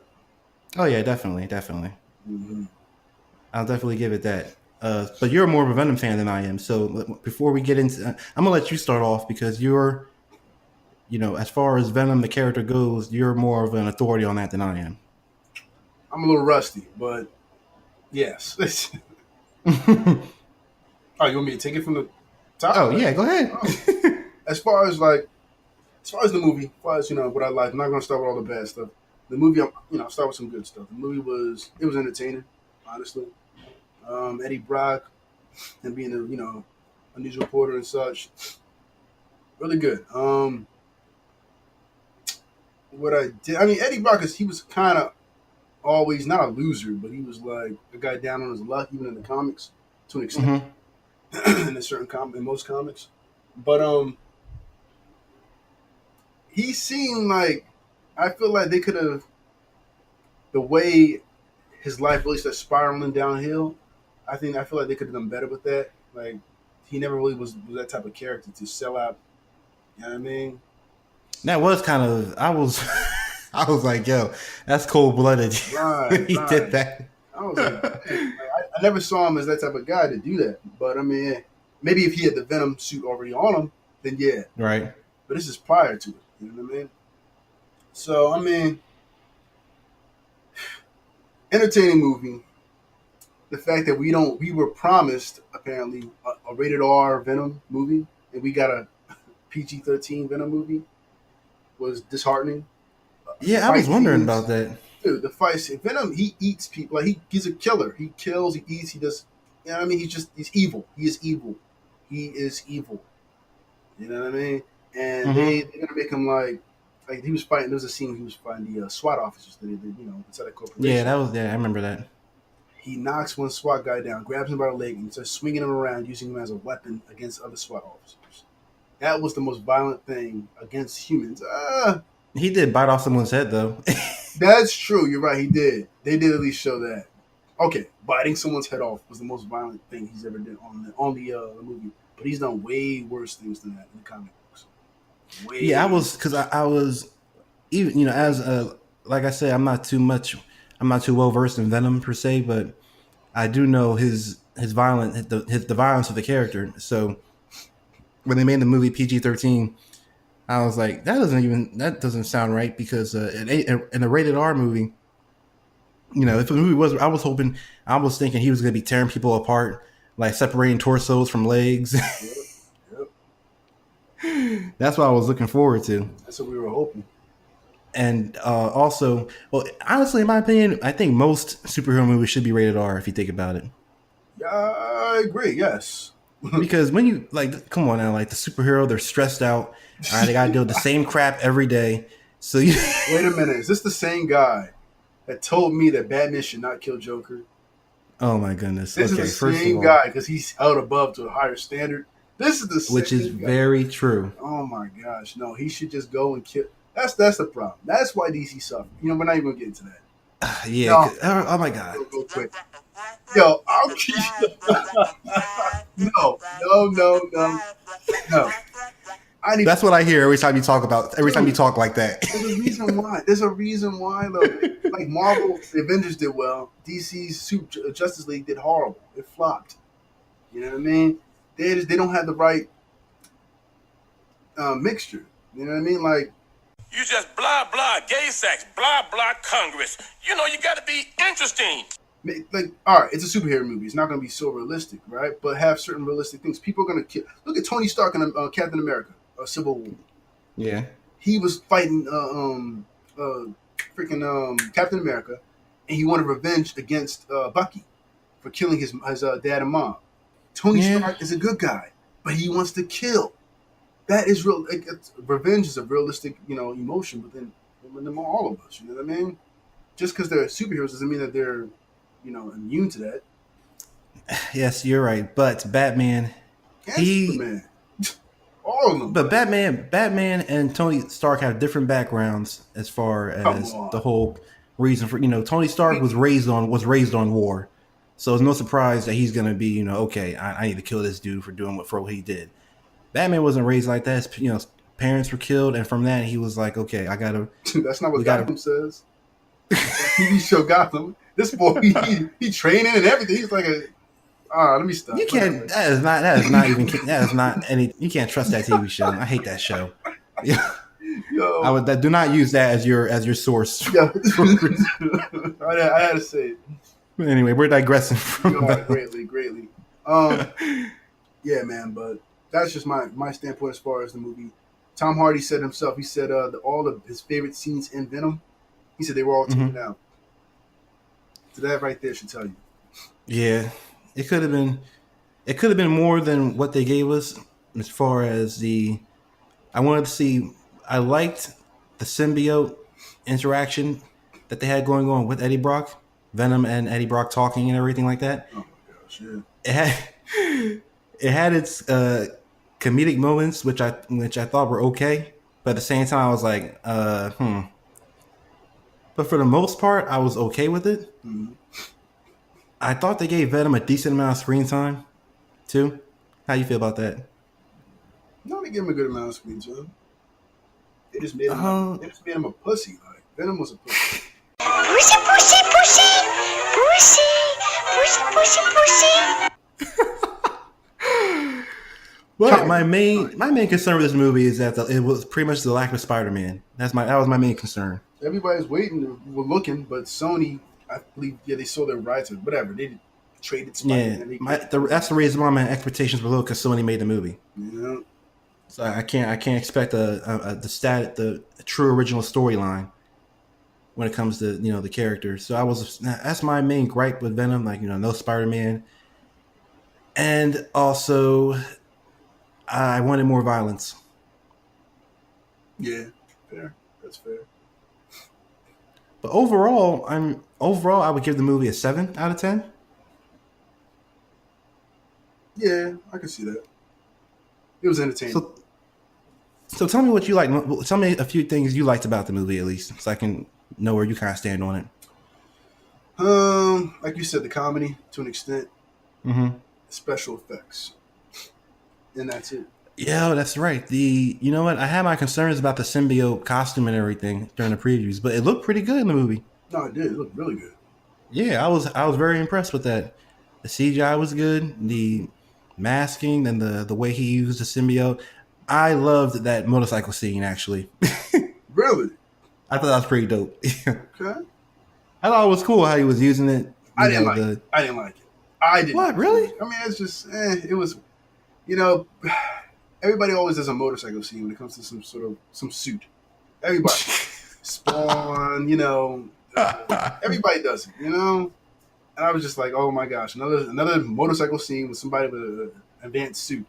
Oh, yeah, definitely. Mm-hmm. I'll definitely give it that. But you're more of a Venom fan than I am. So before we get into... I'm going to let you start off because you're... as far as Venom, the character goes, you're more of an authority on that than I am. I'm a little rusty, but yes. Oh, you want me to take it from the top? Oh, yeah, go ahead. As far as the movie, as far as what I like, I'm not gonna start with all the bad stuff. The movie, I'll start with some good stuff. The movie was entertaining, honestly. Eddie Brock and being a news reporter and such, really good. What I did, Eddie Brock he was kind of always not a loser, but he was like a guy down on his luck, even in the comics, to an extent. Mm-hmm. In most comics, But he seemed like, I feel like they could have, the way his life really started spiraling downhill. I feel like they could have done better with that. Like he never really was that type of character to sell out. You know what I mean? That was kind of I was I was like, yo, that's cold blooded. Right, He did right. that. I was like, man, I never saw him as that type of guy to do that. But I mean, maybe if he had the Venom suit already on him, then yeah. Right. But this is prior to it. You know what I mean? So I mean, entertaining movie. The fact that we were promised apparently a rated R Venom movie, and we got a PG-13 Venom movie was disheartening. Yeah, I Fight was wondering scenes, about that. dude. The fight scene. Venom, he eats people. Like he's a killer. He kills. He eats. He does. You know what I mean? He's evil. He is evil. He is evil. You know what I mean? And Mm-hmm. they're gonna make him like he was fighting. There was a scene he was fighting the SWAT officers that they did, inside a corporation. Yeah, that was I remember that. He knocks one SWAT guy down, grabs him by the leg, and starts swinging him around, using him as a weapon against other SWAT officers. That was the most violent thing against humans. He did bite off someone's head though. That's true. You're right. He did. They did at least show that. Okay, biting someone's head off was the most violent thing he's ever did on the movie. But he's done way worse things than that in the comic books. Way. Yeah, I was because I was even as like I said, I'm not too well versed in Venom per se, but I do know his the violence of the character. So when they made the movie PG-13, I was like, that doesn't sound right because in a rated R movie, if the movie was, I was thinking he was going to be tearing people apart, like separating torsos from legs. Yep. That's what I was looking forward to. That's what we were hoping. And also, well, honestly, in my opinion, I think most superhero movies should be rated R if you think about it. Yeah, I agree. Yes. Because when you come on now, like the superhero, they're stressed out. All right, they gotta deal with the same crap every day. So you Wait a minute. Is this the same guy that told me that Batman should not kill Joker? oh my goodness. This Okay, is the first of same all, guy because he's held above to a higher standard. This is the same which is guy. very true. Oh my gosh, no! He should just go and kill. That's the problem. That's why DC suffered. We're not even gonna get into that. Yeah. No. Oh my god. Real quick. Yo, I'll keep. No. I need. That's what I hear every time you talk like that. There's a reason why. There's a reason why, though. Like Marvel, the Avengers did well. DC's Justice League did horrible. It flopped. You know what I mean? They don't have the right mixture. You know what I mean? Like, You just blah blah gay sex, blah blah Congress. You gotta be interesting. all right, it's a superhero movie. It's not going to be so realistic, right? But have certain realistic things. People are going to kill. Look at Tony Stark in Captain America, Civil War. Yeah. He was fighting Captain America, and he wanted revenge against Bucky for killing his dad and mom. Tony Stark is a good guy, but he wants to kill. That is real. Revenge is a realistic, emotion within all of us. You know what I mean? Just because they're superheroes doesn't mean that they're, immune to that. Yes, you're right. But Batman, And Superman. All of them. but Batman and Tony Stark have different backgrounds as far as the whole reason for Tony Stark was raised on war, so it's no surprise that he's gonna be okay. I need to kill this dude for doing what he did. Batman wasn't raised like that. His parents were killed, and from that he was like, okay, I gotta. That's not what Gotham says. TV show Gotham. This boy, he training and everything. He's like let me stop. You can't. That is not any. You can't trust that TV show. I hate that show. Yeah. Yo. Do not use that as your source. Yeah. I had to say it. Anyway, we're digressing from that. Greatly. Yeah, man, but that's just my standpoint as far as the movie. Tom Hardy said himself. He said all of his favorite scenes in Venom. He said they were all taken out. So that right there should tell you. Yeah, it could have been more than what they gave us as far as I wanted to see. I liked the symbiote interaction that they had going on with Eddie Brock, Venom and Eddie Brock talking and everything like that. Oh my gosh, yeah. It had its comedic moments, which I thought were okay, but at the same time, I was like, But for the most part, I was okay with it. Mm-hmm. I thought they gave Venom a decent amount of screen time too. How you feel about that? No, they give him a good amount of screen time. They just made him Um, they just made him a pussy. Like Venom was a pussy. Pussy, pussy, pussy, pussy, pussy, pussy, pussy. but my main concern with this movie is that it was pretty much the lack of Spider-Man. That was my main concern. Everybody's waiting, we're looking, but Sony, I believe, they sold their rights or whatever. They traded Spider-Man. That's the reason why my expectations were low, because Sony made the movie. Yeah. So I can't expect the true original storyline when it comes to the characters. So that's my main gripe with Venom, like no Spider-Man, and also I wanted more violence. Yeah, fair. That's fair. But overall, I would give the movie a 7 out of 10. Yeah, I can see that. It was entertaining. So tell me what you like. Tell me a few things you liked about the movie, at least, so I can know where you kind of stand on it. Like you said, the comedy to an extent, special effects, and that's it. Yeah, that's right. You know what? I had my concerns about the symbiote costume and everything during the previews, but it looked pretty good in the movie. No, it did. It looked really good. Yeah, I was very impressed with that. The CGI was good. The masking and the way he used the symbiote. I loved that motorcycle scene, actually. Really? I thought that was pretty dope. Okay. I thought it was cool how he was using it. I didn't like it. I didn't. What, really? I mean, it's just, it was, everybody always does a motorcycle scene when it comes to some suit. Everybody. Spawn, everybody does it, And I was just like, oh my gosh, another motorcycle scene with somebody with an advanced suit.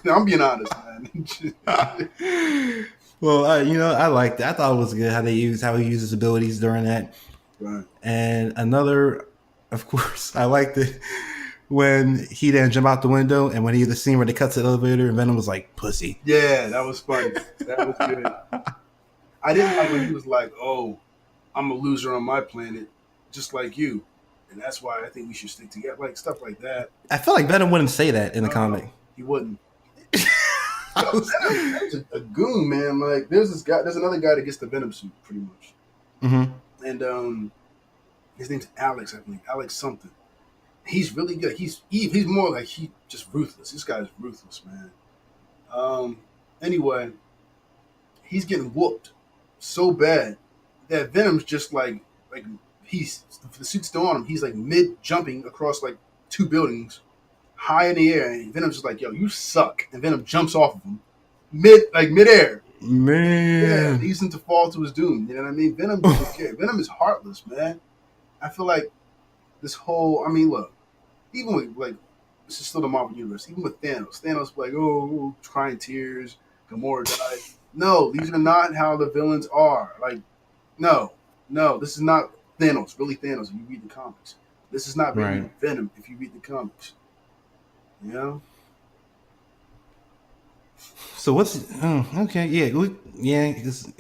I'm being honest, man. Well, I liked it. I thought it was good how he used his abilities during that. Right. And another, of course, I liked it when he didn't jump out the window, and when he the scene where they cut to the elevator, and Venom was like, "Pussy." Yeah, that was funny. That was good. I didn't like when he was like, "Oh, I'm a loser on my planet, just like you, and that's why I think we should stick together." Like stuff like that. I felt like Venom wouldn't say that in the comic. He wouldn't. Venom's a goon, man. Like there's another guy that gets the Venom suit, pretty much. Mm-hmm. And his name's Alex, I think. Alex something. He's really good. He's more like just ruthless. This guy's ruthless, man. Anyway, he's getting whooped so bad that Venom's just like the suit's still on him. He's like mid jumping across like 2 buildings, high in the air, and Venom's just like, "Yo, you suck!" And Venom jumps off of him midair. Man, Yeah, leaves him to fall to his doom. You know what I mean? Venom doesn't care. Venom is heartless, man. I feel like this whole, look, even with like, this is still the Marvel universe. Even with Thanos like, oh, crying tears, Gamora died. No, these are not how the villains are. Like, no, this is not Thanos. Really, Thanos. If you read the comics, this is not really right. Venom. If you read the comics, you know. So okay, yeah,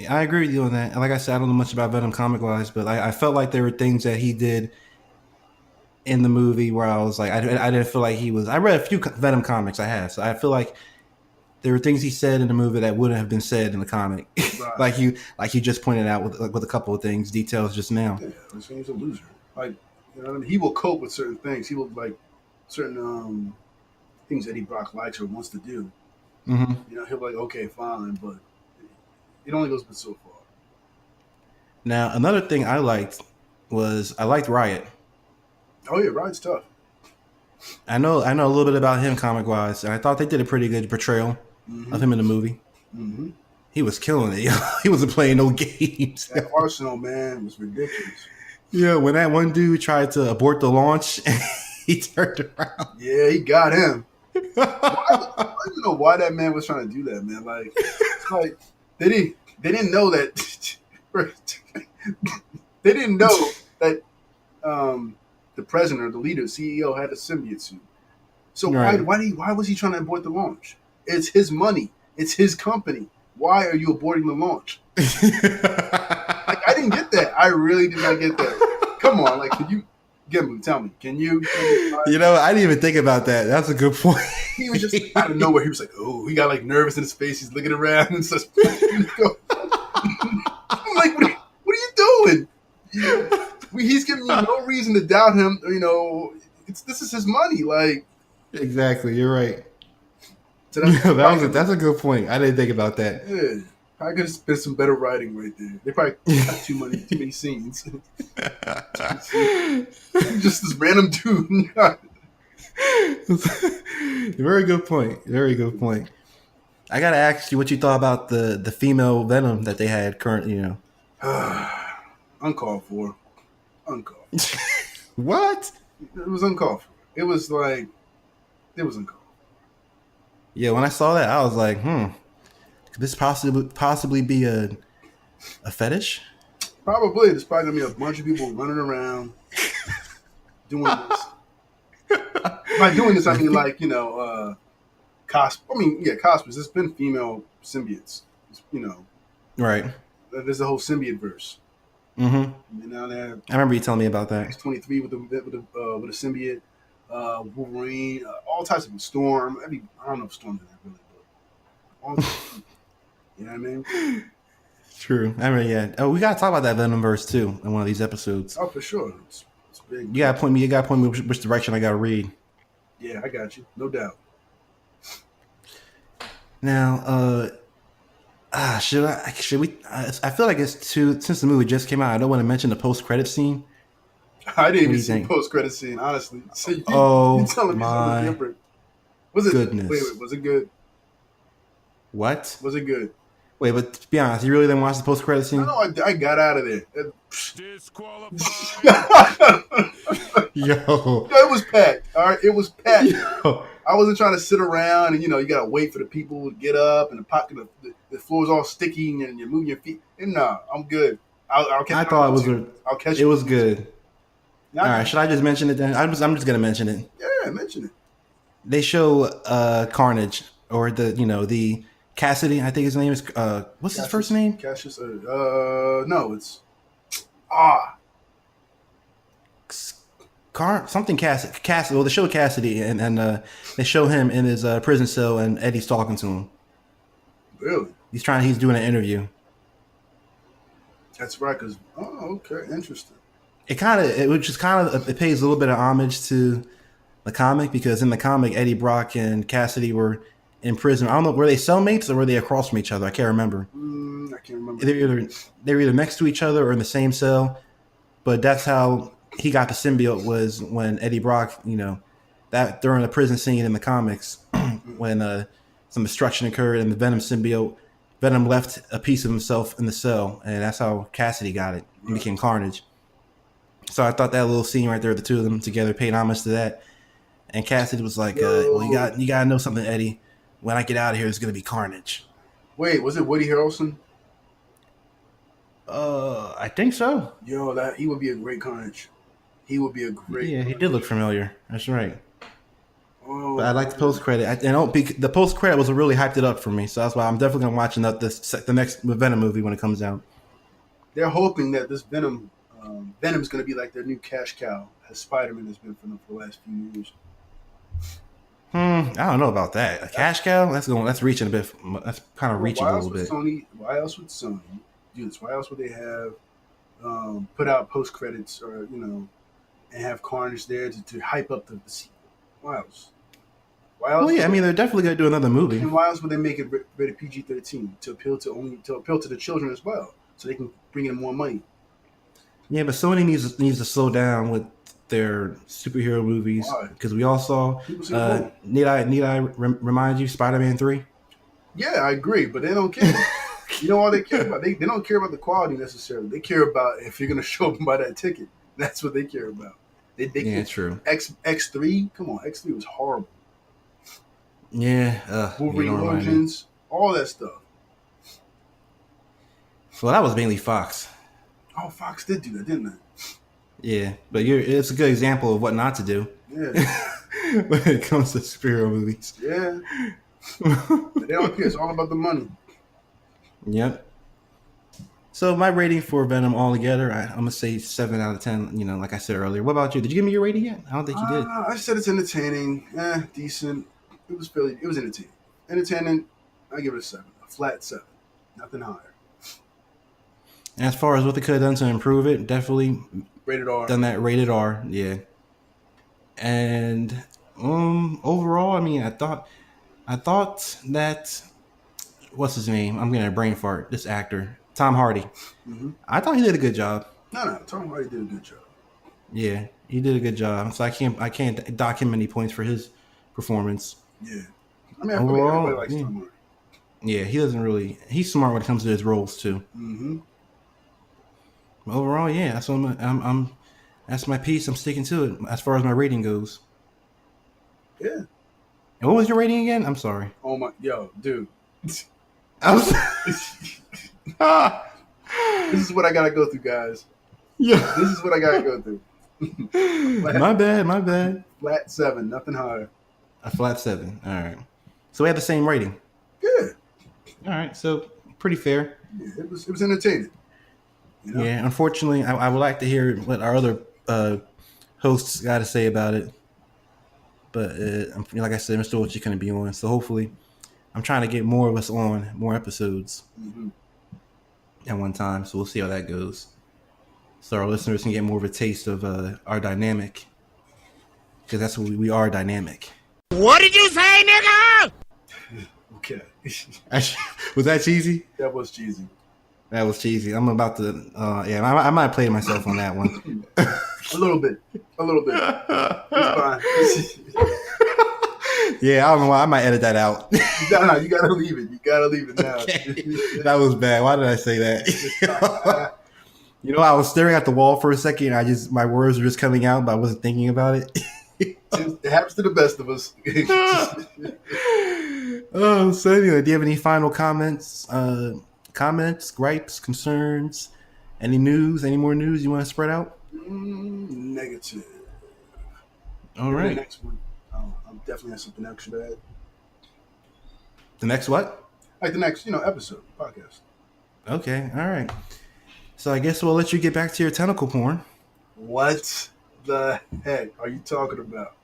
I agree with you on that. Like I said, I don't know much about Venom comic wise, but I felt like there were things that he did in the movie where I was like, I didn't feel like he was. I read a few Venom comics I have, so I feel like there were things he said in the movie that wouldn't have been said in the comic, Right. like you just pointed out with a couple of details just now. Yeah, he's a loser. Like, you know what I mean? He will cope with certain things. He will like certain things that Eddie Brock likes or wants to do. Mm-hmm. You know, he'll be like, okay, fine, but it only goes but so far. Now, another thing I liked Riot. Oh yeah, Riot's tough. I know a little bit about him comic wise, and I thought they did a pretty good portrayal of him in the movie. Mm-hmm. He was killing it. He wasn't playing no games. That Arsenal man was ridiculous. Yeah, when that one dude tried to abort the launch, he turned around. Yeah, he got him. I don't even know why that man was trying to do that, man. Like, it's like they didn't know that they didn't know that the president or the leader, CEO, had a symbiote suit. So Right. why was he trying to abort the launch? It's his money. It's his company. Why are you aborting the launch? Like, I didn't get that. I really did not get that. Come on, like, can you, Gimble, tell me, can you? You know, I didn't even think about that. That's a good point. He was just out of nowhere. He was like, oh, he got like nervous in his face. He's looking around and says, go. I'm like, what are you doing? He's giving you no reason to doubt him. You know, this is his money. Like, Exactly. You're right. so That's a good point. I didn't think about that. yeah. I could have been some better writing right there. They probably got too many scenes. Just this random dude. Very good point. Very good point. I gotta ask you what you thought about the female Venom that they had currently. You know, Uncalled for. Uncalled for. what? It was uncalled for. It was uncalled for. Yeah, when I saw that, I was like, could this possibly be a fetish? Probably. There's probably going to be a bunch of people running around doing this. By doing this, I mean, like, you know, cosplays. There's been female symbiotes. You know. Right. There's the whole symbiote verse. Mm-hmm. You know, I remember you telling me about that. X-23 with a symbiote, Wolverine, all types of Storm. I don't know if Storm did that really, but all you know what I mean? True. I mean, yeah. Oh, we gotta talk about that Venom verse too in one of these episodes. Oh, for sure. It's big. You gotta point me which direction I gotta read. Yeah, I got you. No doubt. Now, should we? I feel like it's since the movie just came out. I don't want to mention the post-credit scene. I didn't What do even you see think? the post-credit scene, honestly. So you telling me something different? Was it goodness. Wait, was it good? What? Was it good? Wait, but to be honest, you really didn't watch the post-credit scene? No, I got out of there. Yo, It was packed. All right, it was packed. yo. I wasn't trying to sit around and, you know, you got to wait for the people to get up and the floor's all sticky and you're moving your feet. And nah, I'm good. I'll catch I thought it was I'll catch it was good. Yeah, All right, should I just mention it then? I'm just gonna mention it. Yeah, mention it. They show Carnage or the Cassidy. I think his name is what's his first name? Cassius. No, it's Something Cassidy. Well, they show Cassidy and they show him in his prison cell and Eddie's talking to him. Really? He's doing an interview. That's right. Cause okay, interesting. It pays a little bit of homage to the comic because in the comic Eddie Brock and Cassidy were in prison. I don't know, were they cellmates or were they across from each other? I can't remember. I can't remember. They were either next to each other or in the same cell. But that's how he got the symbiote was when Eddie Brock, that during the prison scene in the comics when some destruction occurred and the Venom left a piece of himself in the cell, and that's how Cassidy got it and became Carnage. So I thought that little scene right there, the two of them together, paid homage to that. And Cassidy was like, "Well, you got to know something, Eddie. When I get out of here, it's going to be Carnage." Wait, was it Woody Harrelson? I think so. Yo, he would be a great Carnage. He would be a great. Yeah, he did look familiar. That's right. Oh, But I like the post credit. The post credit was really hyped it up for me, so that's why I'm definitely gonna watch the next Venom movie when it comes out. They're hoping that this Venom's going to be like their new cash cow, as Spiderman has been for them for the last few years. I don't know about that. A cash cow? That's reaching a bit. That's kind of reaching a little bit. Why else would Sony do this? Why else would they have put out post credits or and have Carnage there to hype up the sequel? Why else? Well, yeah, I mean they're definitely gonna do another movie. And why else would they make it rated PG-13 to appeal to the children as well, so they can bring in more money? Yeah, but Sony needs to slow down with their superhero movies because we all saw. Need I remind you, Spider-Man 3? Yeah, I agree, but they don't care. You know all they care about? They don't care about the quality necessarily. They care about if you're going to show up and buy that ticket. That's what they care about. Yeah, true. X3, come on, X3 was horrible. Yeah, Wolverine Origins, all that stuff. Well, that was mainly Fox. Oh, Fox did do that, didn't they? Yeah, but it's a good example of what not to do. Yeah. when it comes to superhero movies. Yeah. They don't care. It's all about the money. Yep. So my rating for Venom altogether, I'm gonna say 7 out of 10. You know, like I said earlier. What about you? Did you give me your rating yet? I don't think you did. I said it's entertaining. Decent. It was entertaining. Entertaining. I give it a 7. A flat 7. Nothing higher. And as far as what they could have done to improve it, definitely Rated R. done that rated R. Yeah. And overall, I mean, I thought that what's his name? I'm getting a brain fart. This actor, Tom Hardy. Mm-hmm. I thought he did a good job. No, Tom Hardy did a good job. Yeah, he did a good job. So I can't dock him any points for his performance. Yeah. I mean, Overall, everybody likes yeah. Tom Hardy. Yeah, he doesn't really. He's smart when it comes to his roles too. Mm-hmm. Overall, yeah, that's what I'm that's my piece. I'm sticking to it as far as my rating goes. Yeah. And what was your rating again? I'm sorry. Oh my, dude. I'm This is what I gotta go through, guys. Yeah. This is what I gotta go through. My bad. Flat 7, nothing higher. A flat 7. All right. So we had the same rating. Good. All right. So pretty fair. Yeah, it was entertaining. You know? Yeah. Unfortunately, I would like to hear what our other hosts got to say about it. But like I said, Mr. Ochi couldn't be on. So hopefully, I'm trying to get more of us on more episodes at one time. So we'll see how that goes. So our listeners can get more of a taste of our dynamic. Because that's what we are, dynamic. What did you say, nigga? Okay. Was that cheesy? That was cheesy. That was cheesy. I'm about to, I might play myself on that one. A little bit. It's fine. Yeah, I don't know why. I might edit that out. No, you gotta leave it. You gotta leave it now. Okay. That was bad. Why did I say that? You know, I was staring at the wall for a second. My words were just coming out, but I wasn't thinking about it. It happens to the best of us. So anyway, do you have any final comments, gripes, concerns, any more news you want to spread out? Negative. All right. The next one, I'm definitely have something extra to add. The next what? Like the next, episode, podcast. Okay. All right. So I guess we'll let you get back to your tentacle porn. What the heck are you talking about?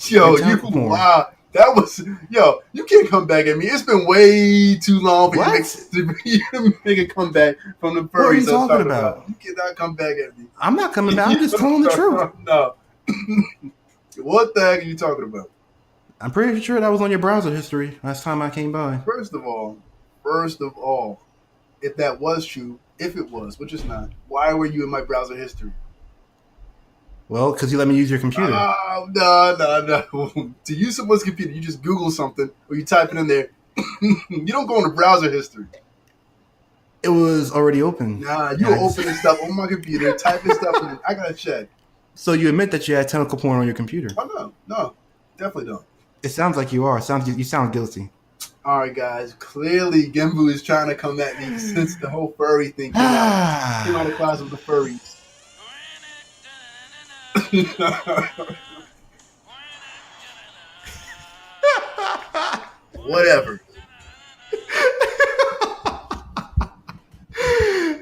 Yo, tentacle porn. Wow. That was, you can't come back at me. It's been way too long for you to make a comeback from the furries. What are you talking about? You cannot come back at me. I'm not coming back. I'm just telling the truth. No. What the heck are you talking about? I'm pretty sure that was on your browser history last time I came by. First of all, if that was true, if it was, which is not, why were you in my browser history? Well, because you let me use your computer. No. To use someone's computer, you just Google something or you type it in there. You don't go into browser history. It was already open. Nah, you were opening stuff on my computer, typing stuff in. I gotta check. So you admit that you had tentacle porn on your computer? Oh no, definitely don't. It sounds like you are. You sound guilty. All right, guys. Clearly, Genbu is trying to come at me since the whole furry thing came out of the class of the furries. Whatever.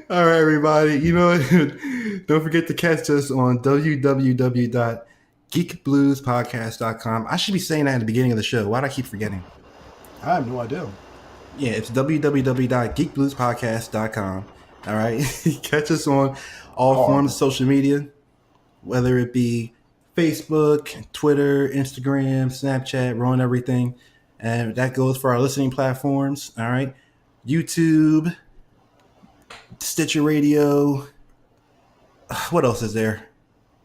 All right, everybody. You know what? Don't forget to catch us on www.geekbluespodcast.com. I should be saying that at the beginning of the show. Why do I keep forgetting? I have no idea. Yeah, it's www.geekbluespodcast.com. All right. Catch us on all forms of social media, whether it be Facebook, Twitter, Instagram, Snapchat, we're on everything. And that goes for our listening platforms. All right. YouTube, Stitcher Radio. What else is there?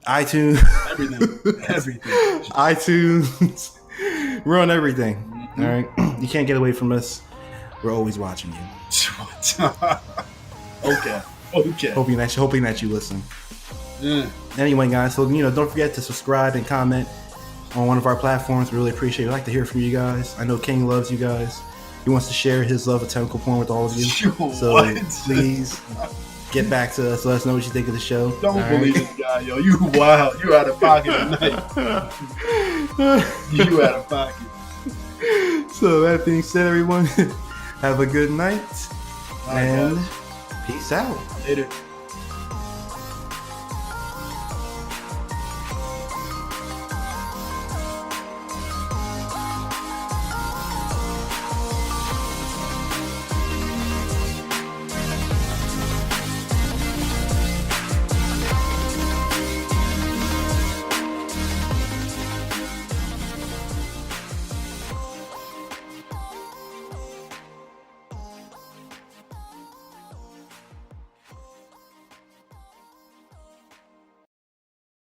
iTunes. Everything. iTunes. We're on everything. Mm-hmm. All right. You can't get away from us. We're always watching you. Okay. Hoping that you listen. Anyway, guys, so don't forget to subscribe and comment on one of our platforms. We really appreciate it. I'd like to hear from you guys. I know King loves you guys. He wants to share his love of tentacle porn with all of you. So please get back to us. Let us know what you think of the show. Don't All believe right? this guy, yo. You wild. You out of pocket tonight. You out of pocket. So that being said, everyone, have a good night All right, and guys. peace out. Later.